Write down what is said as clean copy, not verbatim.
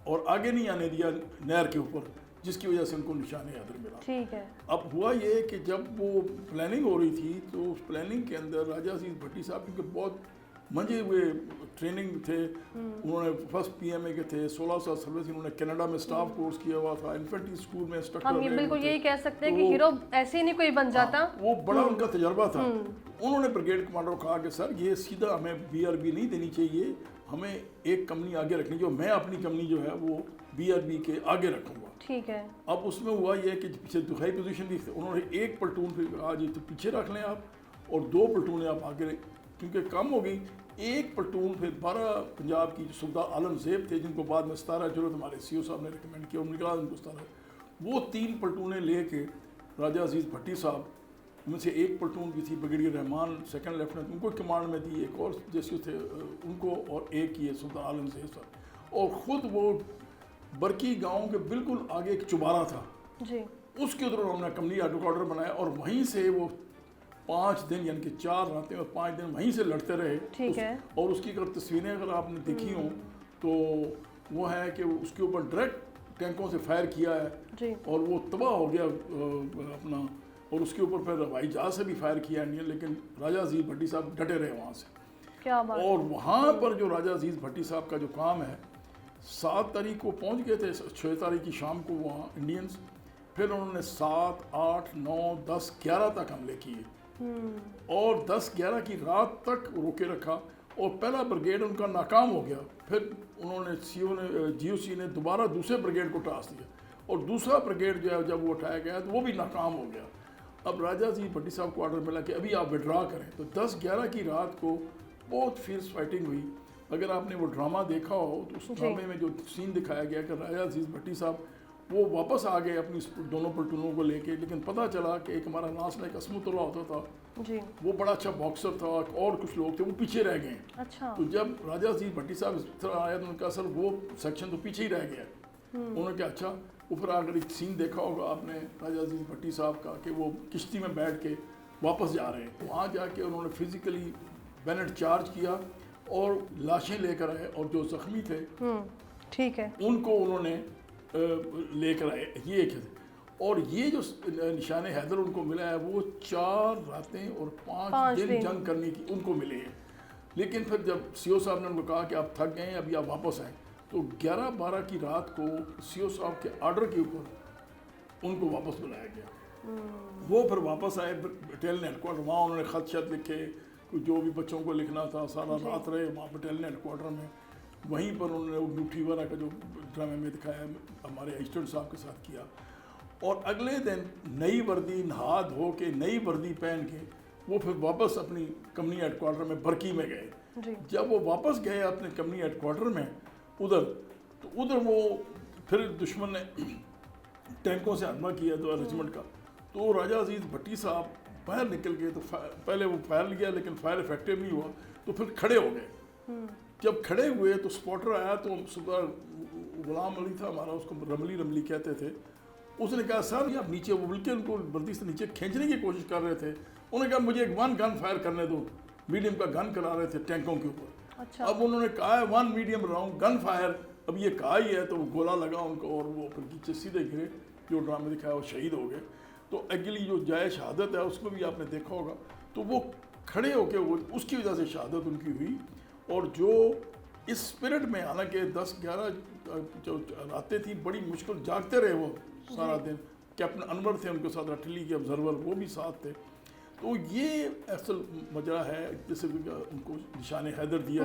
और आगे नहीं आने दिया नहर के ऊपर, जिसकी वजह से उनको निशान हैदर मिला। ठीक है। अब हुआ ये कि जब वो प्लानिंग हो रही थी तो उस प्लानिंग के अंदर राजा अजीज भट्टी साहब क्योंकि बहुत मंजे हुए ट्रेनिंग थे, उन्होंने फर्स्ट पीएमए के थे, 16 साल सर्विस, उन्होंने कनाडा में स्टाफ कोर्स किया हुआ था, इन्फेंट्री स्कूल में इंस्ट्रक्टर हम ये बिल्कुल यही कह सकते हैं तो कि हीरो ऐसे ही नहीं कोई बन जाता। वो बड़ा उनका तजर्बा था। उन्होंने ब्रिगेड कमांडर को कहा कि सर ये सीधा हमें बीआरबी नहीं देनी चाहिए, हमें एक कंपनी आगे रखनी चाहिए, मैं अपनी कंपनी जो है वो बीआरबी के आगे रखूँगा। ठीक है। अब उसमें हुआ ये कि पीछे दुखाई पोजीशन भी, उन्होंने एक प्लेटून फिर आज तो पीछे रख लें आप और 2 प्लेटून आप आगे, क्योंकि कम हो गई। एक प्लेटून फिर 12 पंजाब की सुल्तान आलम ज़ेब थे, जिनको बाद में 17 जरूरत हमारे सीओ साहब ने रिकमेंड किया, उन्होंने कहा उनको 17, वो 3 प्लेटूनें ले के राजा अजीज़ भट्टी साहब, उनमें से एक प्लेटून भी थी ब्रिगेडियर रहमान सेकंड लेफ्टिनेंट, उनको कमांड में दी, एक और जैसे थे उनको, और एक ये सुल्तान आलम ज़ेब साहब, और ख़ुद वो बरकी गांव के बिल्कुल आगे एक चुबारा था जी, उसके उधर उन्होंने कंपनी हेडक्वार्टर बनाया और वहीं से वो 5 दिन यानी कि 4 रातें और 5 दिन वहीं से लड़ते रहे। ठीक है। और उसकी अगर तस्वीरें अगर आपने देखी हों तो वो है कि उसके ऊपर डायरेक्ट टैंकों से फायर किया है जी। और वो तबाह हो गया अपना, और उसके ऊपर फिर हवाई जहाज से भी फायर किया इंडियन, लेकिन राजा अजीज भट्टी साहब डटे रहे वहाँ से। क्या बात। और वहाँ पर जो राजा अजीज भट्टी साहब का जो काम है, 7 तारीख को पहुँच गए थे, 6 तारीख की शाम को वहाँ इंडियंस, फिर उन्होंने 7, 8, 9, 10, 11 तक हमले किए और 10-11 की रात तक रोके रखा और पहला ब्रिगेड उनका नाकाम हो गया। फिर उन्होंने सीओ ने जीओसी ने दोबारा दूसरे ब्रिगेड को टास्क दिया और दूसरा ब्रिगेड जो है जब वो उठाया गया तो वो भी नाकाम हो गया। अब राजा जी भट्टी साहब को ऑर्डर मिला कि अभी आप विड्रॉ करें, तो 10-11 की रात को बहुत फियर्स फाइटिंग हुई। अगर आपने वो ड्रामा देखा हो तो उस ड्रामे में जो सीन दिखाया गया कि राजा अजीज भट्टी साहब वो वापस आ गए अपनी दोनों प्लेटूनों को लेके, लेकिन पता चला कि एक हमारा नास लाइक असमुतुल्लाह होता था जी, वो बड़ा अच्छा बॉक्सर था और कुछ लोग थे वो पीछे रह गए। अच्छा। तो जब राजा अजीज भट्टी साहब इस तरह आया तो उन्होंने कहा सर वो सेक्शन तो पीछे ही रह गया। उन्होंने कहा अच्छा। वो फिर अगर एक सीन देखा होगा आपने राजा अजीज भट्टी साहब का कि वो किश्ती में बैठ के वापस जा रहे हैं, वहाँ जाके उन्होंने फिजिकली बैनेट चार्ज किया और लाशें लेकर आए और जो जख्मी थे ठीक है उनको उन्होंने लेकर आए। ये एक है। और ये जो निशान हैदर उनको मिला है वो 4 रातें और 5 दिन जंग करने की उनको मिले हैं। लेकिन फिर जब सीओ साहब ने उनको कहा कि आप थक गए हैं अभी आप वापस आएँ, तो 11-12 की रात को सीओ साहब के ऑर्डर के ऊपर उनको वापस बुलाया गया। वो फिर वापस आए बटालियन हेडक्वार्टर, वहाँ उन्होंने ख़त शत लिखे, जो भी बच्चों को लिखना था, सारा रात रहे वहाँ बटालियन हेडक्वार्टर में। वहीं पर उन्होंने वो ड्यूटी वाला का जो ड्रामे में दिखाया हमारे असिस्टेंट साहब के साथ किया। और अगले दिन नई वर्दी नहा धो के नई वर्दी पहन के वो फिर वापस अपनी कंपनी हेडक्वार्टर में बरकी में गए। जब वो वापस गए अपने कंपनी हेडक्वार्टर में उधर, तो उधर वो फिर दुश्मन ने टैंकों से हमला किया तो रेजिमेंट का, तो राजा अजीज भट्टी साहब बाहर निकल गए। तो पहले वो फायर किया लेकिन फायर इफेक्टिव नहीं हुआ, तो फिर खड़े हो गए। जब खड़े हुए तो स्पॉटर आया, तो सुबह गुलाम अली था हमारा, उसको रमली कहते थे, उसने कहा सर आप नीचे, वो बल्कि उनको वर्दी से नीचे खींचने की कोशिश कर रहे थे। उन्होंने कहा मुझे एक 1 गन फायर करने दो, मीडियम का गन करा रहे थे टैंकों के ऊपर। अच्छा। अब उन्होंने कहा है 1 मीडियम राउंड गन फायर, अब ये कहा ही है तो वो गोला लगा उनको और वो फिर नीचे सीधे गिरे। जो ड्रामे दिखाया वो शहीद हो गए। तो एक्चुअली जो जाए शहादत है उसको भी आपने देखा होगा, तो वो खड़े होके वो उसकी वजह से शहादत उनकी हुई। और जो इस स्पिरिट में, हालांकि 10-11 जो रातें थी बड़ी मुश्किल, जागते रहे वो सारा दिन। कैप्टन अनवर थे उनके साथ, अटली के ऑब्जर्वर वो भी साथ थे। तो ये असल मजा है जैसे उनको निशान हैदर दिया।